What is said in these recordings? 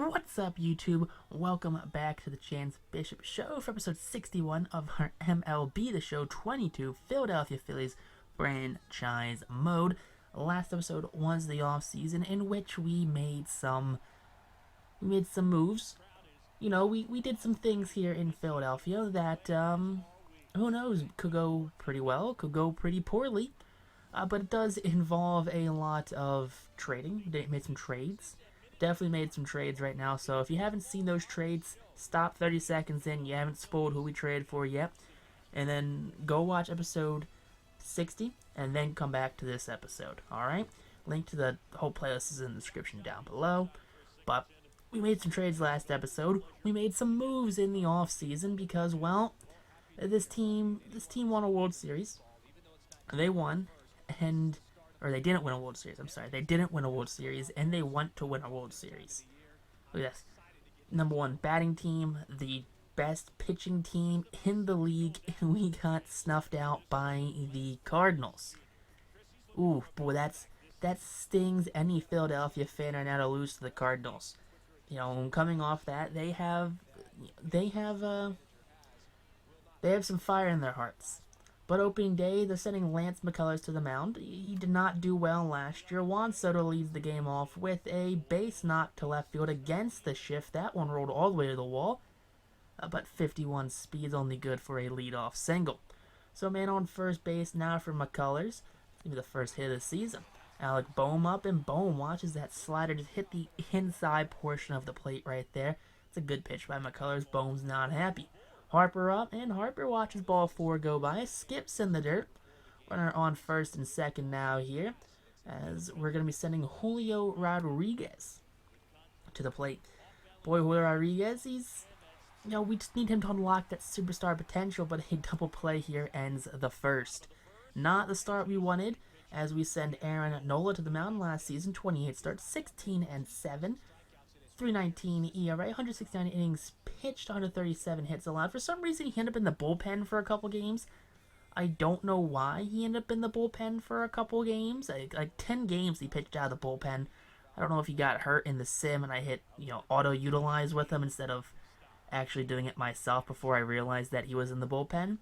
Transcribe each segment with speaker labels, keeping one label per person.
Speaker 1: What's up, YouTube? Welcome back to the Chance Bishop Show for episode 61 of our MLB The Show 22 Philadelphia Phillies franchise mode. Last episode was the offseason in which we made some moves. You know, we did some things here in Philadelphia that, who knows, could go pretty well, could go pretty poorly. But it does involve a lot of trading. We made some trades. Definitely made some trades right now. So if you haven't seen those trades, stop 30 seconds in. You haven't spoiled who we traded for yet. And then go watch episode 60 and then come back to this episode. Alright? Link to the whole playlist is in the description down below. But we made some trades last episode. We made some moves in the offseason because, well, this team won a World Series. They won. Or they didn't win a World Series, I'm sorry. They didn't win a World Series, and they want to win a World Series. Look at this. Number one batting team, the best pitching team in the league, and we got snuffed out by the Cardinals. Ooh, boy, that stings any Philadelphia fan right now to lose to the Cardinals. You know, coming off that, they have some fire in their hearts. But opening day, they're sending Lance McCullers to the mound. He did not do well last year. Juan Soto leads the game off with a base knock to left field against the shift. That one rolled all the way to the wall. But 51 speed's only good for a leadoff single. So man on first base now for McCullers. Maybe the first hit of the season. Alec Boehm up, and Boehm watches that slider just hit the inside portion of the plate right there. It's a good pitch by McCullers. Boehm's not happy. Harper up, and Harper watches ball 4 go by. Skips in the dirt. Runner on first and second now here, as we're going to be sending Julio Rodriguez to the plate. Boy, Julio Rodriguez, we just need him to unlock that superstar potential, but a double play here ends the first. Not the start we wanted, as we send Aaron Nola to the mound last season. 28 starts, 16-7. 3.19 ERA, 169 innings pitched, 137 hits allowed. For some reason, he ended up in the bullpen for a couple games. I don't know why he ended up in the bullpen for a couple games. Like 10 games he pitched out of the bullpen. I don't know if he got hurt in the sim and I hit, auto-utilize with him instead of actually doing it myself before I realized that he was in the bullpen.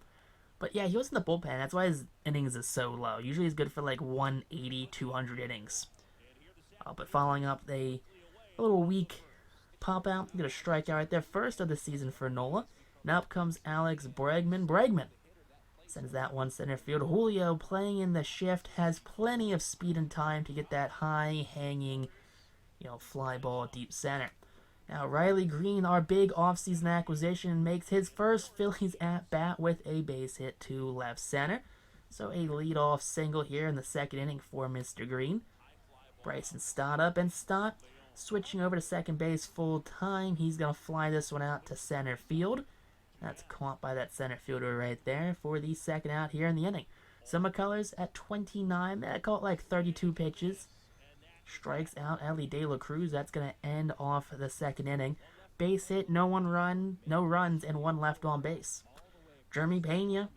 Speaker 1: But yeah, he was in the bullpen. That's why his innings is so low. Usually he's good for like 180, 200 innings. But following up, a little weak pop out. Get a strikeout right there. First of the season for Nola. Now up comes Alex Bregman. Bregman sends that one center field. Julio playing in the shift has plenty of speed and time to get that high hanging, fly ball deep center. Now Riley Green, our big offseason acquisition, makes his first Phillies at bat with a base hit to left center. So a leadoff single here in the second inning for Mr. Green. Bryson Stott up, and Stott switching over to second base full time. He's going to fly this one out to center field. That's caught by that center fielder right there for the second out here in the inning. So McCullers at 29. That caught like 32 pitches. Strikes out Ellie De La Cruz. That's going to end off the second inning. Base hit, no runs, and 1 left on base. Jeremy Pena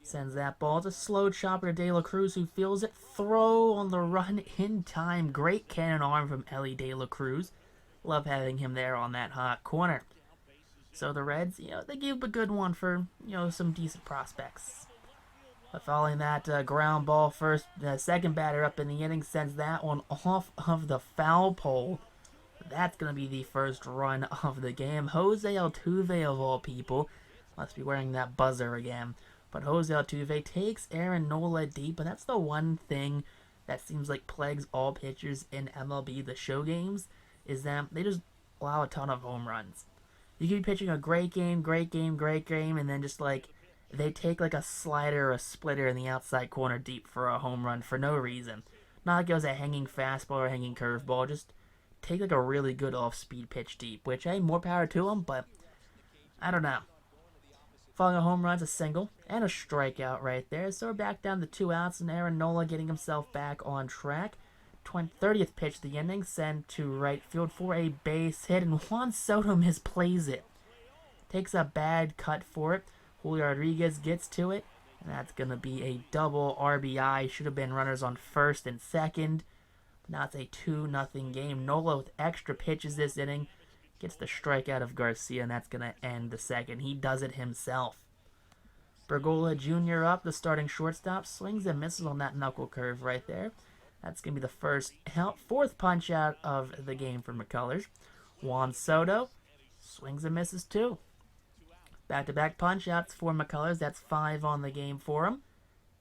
Speaker 1: sends that ball. It's a slow chopper to De La Cruz, who feels it. Throw on the run in time. Great cannon arm from Ellie De La Cruz. Love having him there on that hot corner. So the Reds, they gave a good one for, some decent prospects. But following that ground ball first, the second batter up in the inning sends that one off of the foul pole. That's going to be the first run of the game. Jose Altuve, of all people, must be wearing that buzzer again. But Jose Altuve takes Aaron Nola deep, and that's the one thing that seems like plagues all pitchers in MLB The Show games, is that they just allow a ton of home runs. You could be pitching a great game, and then just they take a slider or a splitter in the outside corner deep for a home run for no reason. Not like it was a hanging fastball or a hanging curveball, just take a really good off-speed pitch deep, which, hey, more power to them, but I don't know. Following a home run's a single and a strikeout right there. So we're back down to 2 outs, and Aaron Nola getting himself back on track. 30th pitch of the inning, sent to right field for a base hit, and Juan Soto misplays it. Takes a bad cut for it. Julio Rodriguez gets to it, and that's going to be a double RBI. Should have been runners on first and second. Now it's a 2-0 game. Nola with extra pitches this inning gets the strikeout of Garcia, and that's going to end the second. He does it himself. Bergola Jr. up, the starting shortstop, swings and misses on that knuckle curve right there. That's going to be the first out, fourth punch out of the game for McCullers. Juan Soto swings and misses too. Back-to-back punch outs for McCullers. That's 5 on the game for him.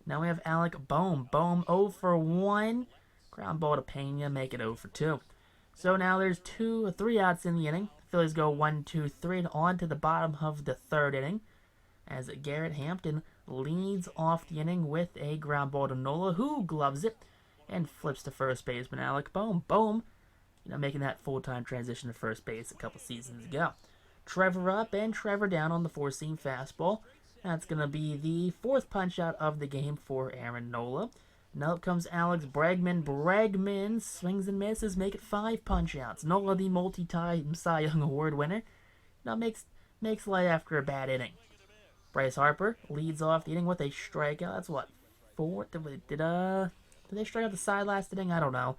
Speaker 1: Now we have Alec Bohm. Bohm 0 for 1. Ground ball to Pena, make it 0 for 2. So now there's 3 outs in the inning. Phillies go 1, 2, 3, and on to the bottom of the third inning, as Garrett Hampton leads off the inning with a ground ball to Nola, who gloves it and flips to first baseman Alec Bohm. Bohm, making that full-time transition to first base a couple seasons ago. Trevor up and Trevor down on the four-seam fastball. That's going to be the fourth punch-out of the game for Aaron Nola. Now up comes Alex Bregman. Bregman swings and misses, make it 5 punch-outs. Nola, the multi-time Cy Young Award winner, makes light after a bad inning. Bryce Harper leads off the inning with a strikeout. That's what, 4? Did they strike out the side last inning? I don't know.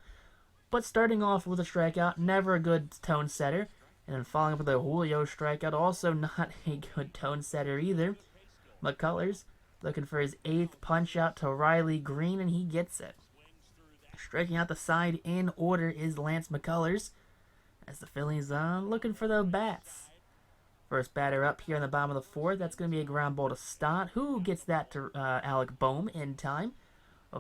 Speaker 1: But starting off with a strikeout, never a good tone setter. And then following up with a Julio strikeout, also not a good tone setter either. McCullers looking for his 8th punch out to Riley Green, and he gets it. Striking out the side in order is Lance McCullers, as the Phillies looking for the bats. First batter up here in the bottom of the fourth. That's going to be a ground ball to Stott, who gets that to Alec Bohm in time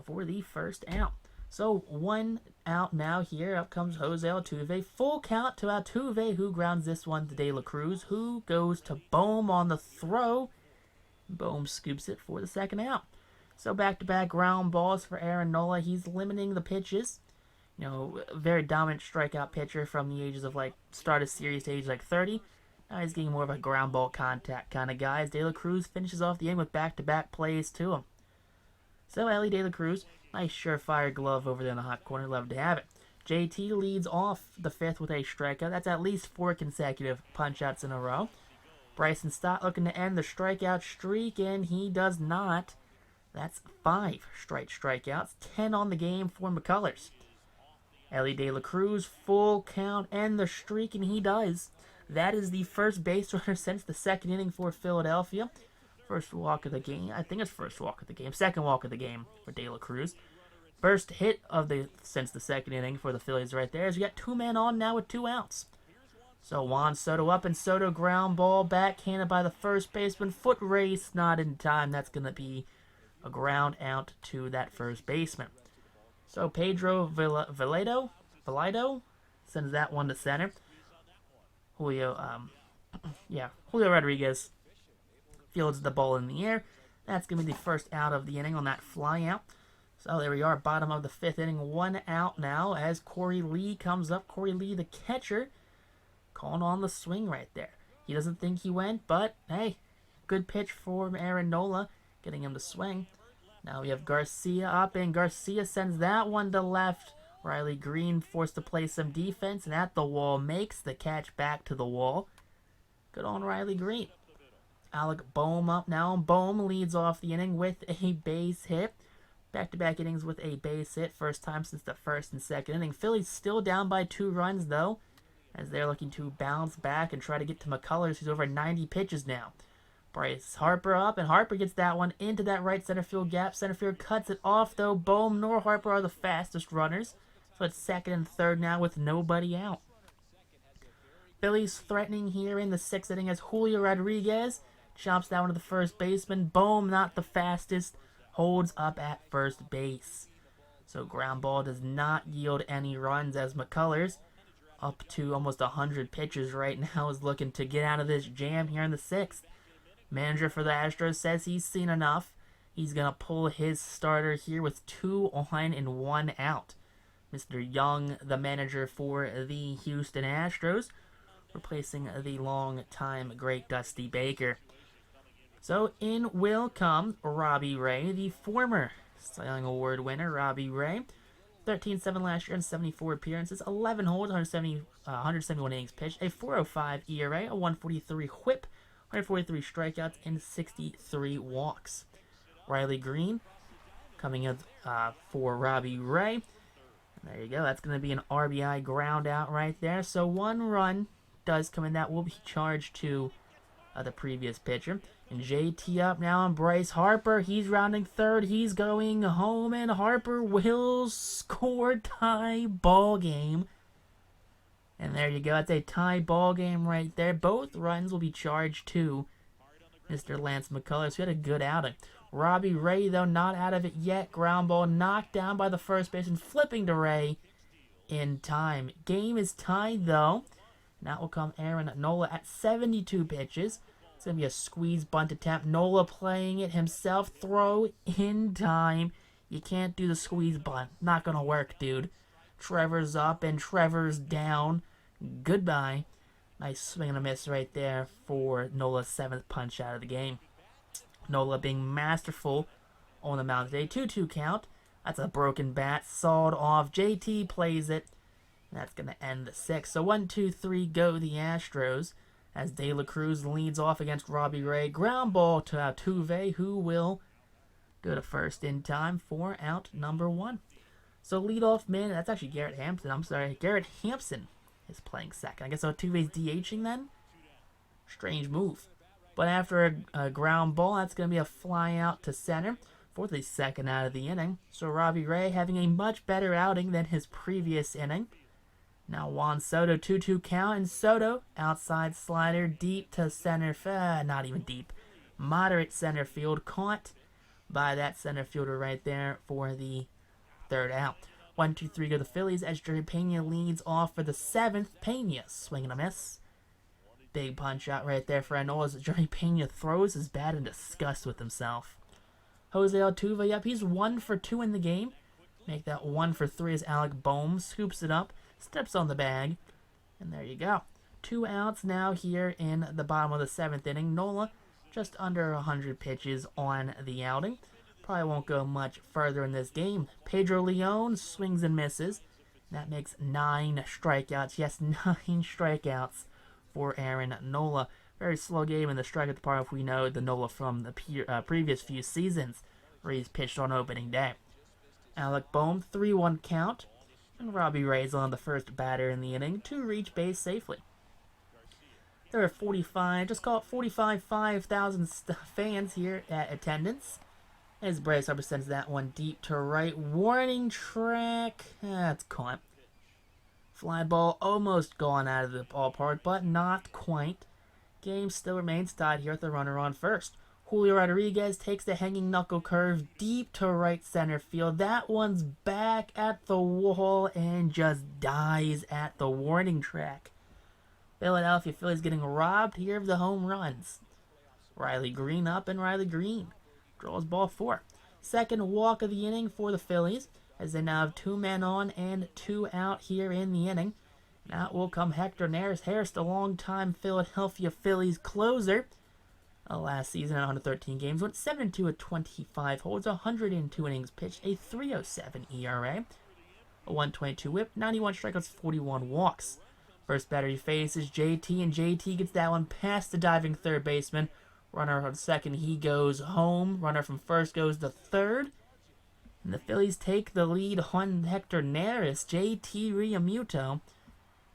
Speaker 1: for the first out. So 1 out now here. Up comes Jose Altuve. Full count to Altuve, who grounds this one to De La Cruz, who goes to Bohm on the throw. Bohm scoops it for the second out. So back-to-back ground balls for Aaron Nola. He's limiting the pitches. Very dominant strikeout pitcher from the ages of start of series to age 30. Now he's getting more of a ground ball contact kind of guy, as De La Cruz finishes off the inning with back-to-back plays to him. So Ellie De La Cruz, nice surefire glove over there in the hot corner. Love to have it. JT leads off the 5th with a strikeout. That's at least 4 consecutive punch-outs in a row. Bryson Stott looking to end the strikeout streak, and he does not. That's 5 straight strikeouts, 10 on the game for McCullers. Ellie De La Cruz, full count, end the streak, and he does. That is the first base runner since the second inning for Philadelphia. First walk of the game. I think it's first walk of the game. Second walk of the game for De La Cruz. First hit since the second inning for the Phillies right there. As we got 2 men on now with 2 outs. So Juan Soto up, and Soto ground ball backhanded by the first baseman. Foot race not in time. That's going to be a ground out to that first baseman. So Pedro Villado sends that one to center. Julio Rodriguez fields the ball in the air. That's going to be the first out of the inning on that fly out. So there we are, bottom of the 5th inning. 1 out now as Corey Lee comes up. Corey Lee, the catcher, calling on the swing right there. He doesn't think he went, but hey, good pitch for Aaron Nola, getting him to swing. Now we have Garcia up, and Garcia sends that one to left. Riley Green forced to play some defense, and at the wall makes the catch back to the wall. Good on Riley Green. Alec Bohm up now. Bohm leads off the inning with a base hit. Back-to-back innings with a base hit. First time since the first and second inning. Phillies still down by 2 runs, though, as they're looking to bounce back and try to get to McCullers, who's over 90 pitches now. Bryce Harper up, and Harper gets that one into that right center field gap. Center field cuts it off, though. Bohm nor Harper are the fastest runners. So it's second and third now with nobody out. Phillies threatening here in the 6th inning as Julio Rodriguez chops that one to the first baseman. Bohm, not the fastest, holds up at first base. So ground ball does not yield any runs, as McCullers, up to almost 100 pitches right now, is looking to get out of this jam here in the 6th. Manager for the Astros says he's seen enough. He's going to pull his starter here with 2 on and 1 out. Mr. Young, the manager for the Houston Astros, replacing the long-time great Dusty Baker. So in will come Robbie Ray, the former Cy Young Award winner. Robbie Ray, 13-7 last year and 74 appearances, 11 holds, 171 innings pitched, a 4.05 ERA, a 143 whip, 143 strikeouts, and 63 walks. Riley Green coming in for Robbie Ray. There you go. That's going to be an RBI ground out right there. So 1 run does come in. That will be charged to the previous pitcher. And JT up now on Bryce Harper. He's rounding third. He's going home, and Harper will score. Tie ball game. And there you go. That's a tie ball game right there. Both runs will be charged to Mr. Lance McCullers, who had a good outing. Robbie Ray, though, not out of it yet. Ground ball knocked down by the first baseman, flipping to Ray in time. Game is tied, though. Now will come Aaron Nola at 72 pitches. It's going to be a squeeze bunt attempt. Nola playing it himself. Throw in time. You can't do the squeeze bunt. Not going to work, dude. Trevor's up and Trevor's down. Goodbye. Nice swing and a miss right there for Nola's 7th punch out of the game. Nola being masterful on the mound today. 2-2 count. That's a broken bat. Sawed off. JT plays it. That's going to end the 6th. So 1-2-3 go the Astros as De La Cruz leads off against Robbie Ray. Ground ball to Altuve, who will go to first in time for out number 1. So leadoff man, that's actually Garrett Hampson. I'm sorry, Garrett Hampson is playing second. I guess Altuve's DHing then? Strange move. But after a ground ball, that's going to be a fly out to center for the 2nd out of the inning. So Robbie Ray having a much better outing than his previous inning. Now Juan Soto, 2-2 count, and Soto, outside slider, deep to center, not even deep, moderate center field, caught by that center fielder right there for the 3rd out. 1-2-3 go the Phillies as Jerry Pena leads off for the 7th. Pena swinging a miss. Big punch out right there for Nola as Jerry Pena throws his bat in disgust with himself. Jose Altuve, yep, he's 1 for 2 in the game. Make that 1 for 3 as Alec Bohm scoops it up, steps on the bag, and there you go. 2 outs now here in the bottom of the 7th inning. Nola just under 100 pitches on the outing. Probably won't go much further in this game. Pedro Leon swings and misses. That makes 9 strikeouts. Yes, 9 strikeouts for Aaron Nola. Very slow game in the strikeout department if we know the Nola from the previous few seasons where he's pitched on opening day. Alec Bohm, 3-1 count. And Robbie Ray's on the first batter in the inning to reach base safely. There are 5,000 fans here at attendance. As Bryce Harper sends that one deep to right. Warning track. That's caught. Fly ball almost gone out of the ballpark, but not quite. Game still remains tied here with the runner on first. Julio Rodriguez takes the hanging knuckle curve deep to right center field. That one's back at the wall and just dies at the warning track. Philadelphia Phillies getting robbed here of the home runs. Riley Green up and Riley Green draws ball 4. 2nd walk of the inning for the Phillies as they now have 2 men on and 2 out here in the inning. Now will come Hector Neris, the longtime Philadelphia Phillies closer. Last season at 113 games, went 7-2 at 25 holds, 102 innings pitched, a 3.07 ERA, a 1.22 whip, 91 strikeouts, 41 walks. First batter he faces JT, and JT gets that one past the diving third baseman. Runner on second, he goes home. Runner from first goes to third. And the Phillies take the lead on Hector Neris. JT Realmuto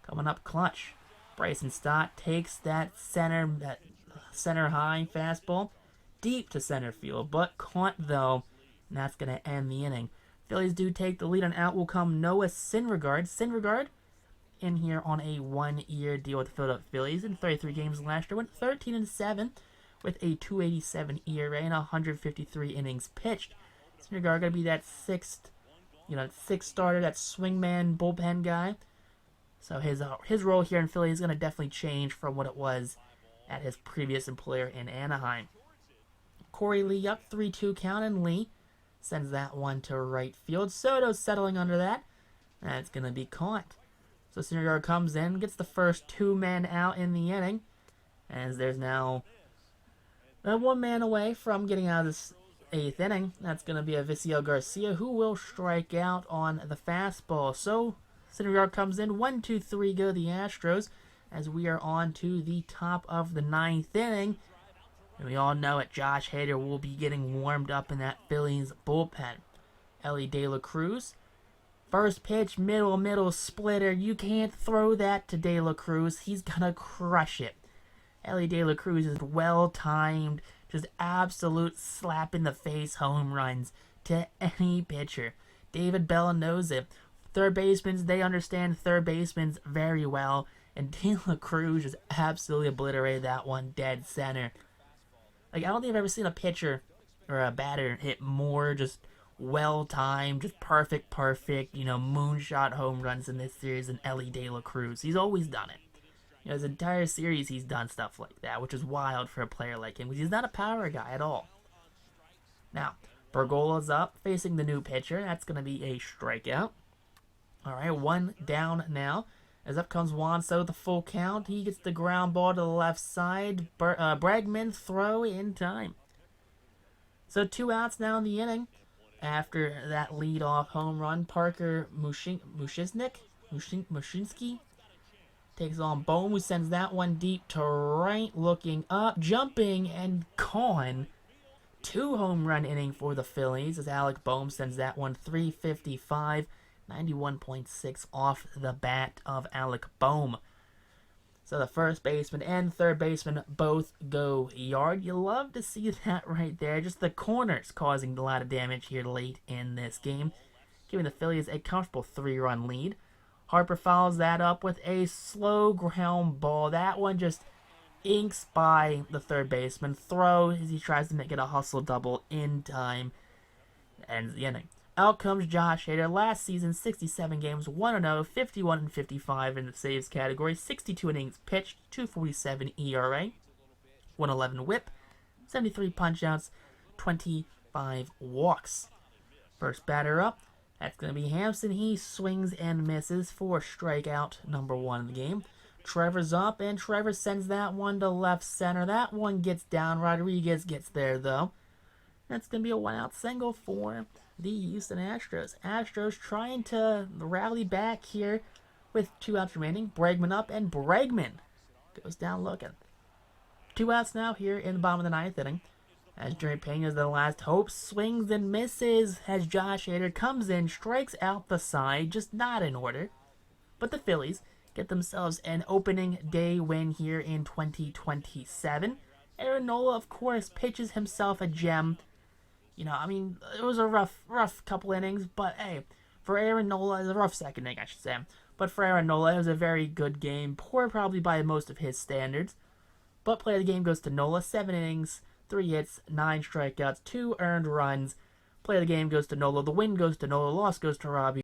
Speaker 1: coming up clutch. Bryson Stott takes that center high fastball deep to center field, but caught though, and that's going to end the inning. Phillies do take the lead, and out will come Noah Syndergaard. Syndergaard in here on a 1-year deal with the Philadelphia Phillies in 33 games last year. Went 13-7 with a 2.87 ERA and 153 innings pitched. Syndergaard going to be that sixth starter, that swingman bullpen guy. So his role here in Philly is going to definitely change from what it was at his previous employer in Anaheim. Corey Lee up, 3-2 count, and Lee sends that one to right field. Soto settling under that. That's going to be caught. So Syndergaard comes in, gets the first 2 men out in the inning, as there's now 1 man away from getting out of this 8th inning. That's going to be Avisail Garcia, who will strike out on the fastball. So Syndergaard comes in, 1-2-3 go the Astros, as we are on to the top of the 9th inning. And we all know it, Josh Hader will be getting warmed up in that Phillies bullpen. Ellie De La Cruz First pitch, middle splitter. You can't throw that to De La Cruz. He's gonna crush it. Ellie De La Cruz is well-timed, just absolute slap-in-the-face home runs to any pitcher. David Bell knows it. Third basemen, they understand third basemen very well, and De La Cruz just absolutely obliterated that one dead center. Like, I don't think I've ever seen a pitcher or a batter hit more just well-timed, just perfect, moonshot home runs in this series than Ellie De La Cruz. He's always done it. His entire series he's done stuff like that, which is wild for a player like him, because he's not a power guy at all. Now, Bergola's up, facing the new pitcher. That's going to be a strikeout. Alright, one down now. As up comes Juan Soto, the full count. He gets the ground ball to the left side. Bregman throw in time. So 2 outs now in the inning. After that leadoff home run, Parker Mushinski takes on Bohm, who sends that one deep to right, looking up, jumping, and gone. 2 home run inning for the Phillies as Alec Bohm sends that one 355, 91.6 off the bat of Alec Bohm. So the first baseman and third baseman both go yard. You love to see that right there. Just the corners causing a lot of damage here late in this game, giving the Phillies a comfortable 3-run lead. Harper follows that up with a slow ground ball. That one just inks by the third baseman. Throw as he tries to make it a hustle double in time. Ends the inning. Out comes Josh Hader. Last season, 67 games, 1-0, 51-55 in the saves category, 62 innings pitched, 2.47 ERA, 111 WHIP, 73 punch-outs, 25 walks. First batter up, that's going to be Hampson. He swings and misses for strikeout number 1 in the game. Trevor's up, and Trevor sends that one to left center. That one gets down. Rodriguez gets there, though. That's going to be a 1-out single for the Houston Astros. Astros trying to rally back here with 2 outs remaining. Bregman up, and Bregman goes down looking. 2 outs now here in the bottom of the 9th inning. As Jerry Pena is the last hope, swings and misses as Josh Hader comes in, strikes out the side, just not in order. But the Phillies get themselves an opening day win here in 2027. Aaron Nola, of course, pitches himself a gem. It was a rough couple innings, but hey, for Aaron Nola, it was a rough second inning, I should say. But for Aaron Nola, it was a very good game, poor probably by most of his standards. But play of the game goes to Nola, 7 innings, 3 hits, 9 strikeouts, 2 earned runs. Play of the game goes to Nola, the win goes to Nola, loss goes to Robbie.